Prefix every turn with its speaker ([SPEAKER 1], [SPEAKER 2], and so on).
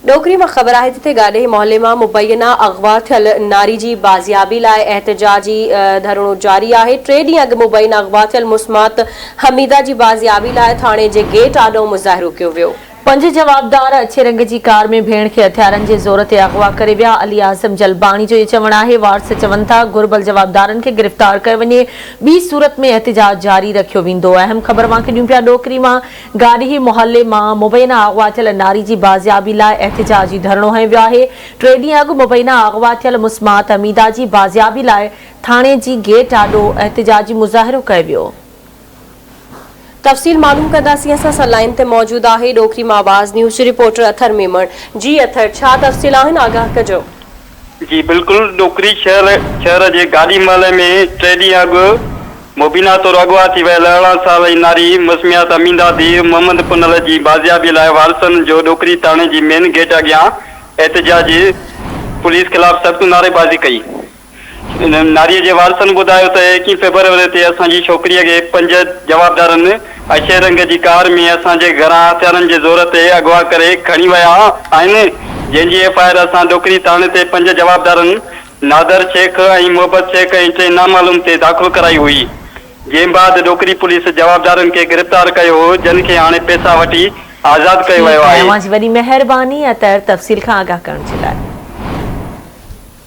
[SPEAKER 1] डोकरी में खबर है जिथे गाडे मोहल्ले में मुबैना अगवा थियल नारी जी बाजियाबी लाइ एहतजाजी धरणो जारी है। 3 ॾींहं अॻु मुबैना अगवा थियल मुस्मात हमीदा जी बाजियाबी लाइ थाणे जे गेट आॾो मुज़ाहिरो कयो वियो।
[SPEAKER 2] 5 जवाबदार अच्छे रंग की कार में भेण के हथियारन के ज़ोर ते अगवा करे विया। अली आज़म जलबाणी जो ये चवण है। वार्स चवन था घुरबल जवाबदारन के गिरफ्तार कर वने, बी सूरत में एहतजाज जारी रखियो विंदो। अहम खबर मां ॾियूं पिया डोकरी मां गाड़ी मोहल्ले मां मुबैना अगवा थियल नारी जी बाजियाबी लाइ एहतजाजी धरणो हयो वियो आहे। 3 ॾींहं अॻु मुबैना अगवा थियल मुस्मात हमीदा जी बाजियाबी लाइ थाणे जी गेट आॾो एहतजाजी मुज़ाहिरो कयो वियो।
[SPEAKER 1] तफ़सील मालूम कंदासीं। असां लाइन ते मौजूद है डोकरी में आवाज़ न्यूज़ रिपोर्टर अथर मेमण। जी अथर, छा तफ़सील आहिनि, आगाह कजो।
[SPEAKER 3] जी बिल्कुल, डोकरी शहर के गाड़ी महल में 3 ॾींहं अॻु मुबीना तौर अगवा थी वियल 18 साल जी नारी मुस्मियात अमीदा दी मोहम्मद पुनल जी बाजियाबी लाइ वारसन जो डोकरी थाने जी मेन गेट अॻियां एहतजाजी पुलिस खिलाफ सख्त नारेबाज़ी कई। नारी के वारसन बुधायो तो 21 फरवरी ते असांजी छोकरी के 5 जवाबदारन अछे रंग की कार में असांजे घरां हथियारन के ज़ोर ते अगवा करे खणी विया आहिनि, जंहिंजी एफआईआर असां डोकरी थाने ते 5 जवाबदारन नादर शेख और मोहब्बत शेख और 3 नामालूम ते दाखिल कराई हुई। जंहिं बाद डोकरी पुलिस जवाबदारन के गिरफ्तार कयो, जिन खे हाणे पैसा वठी आज़ाद कयो वियो आहे।
[SPEAKER 2] तव्हांजी वॾी महिरबानी अतर तफ़सील खां आगाह करण जे लाइ।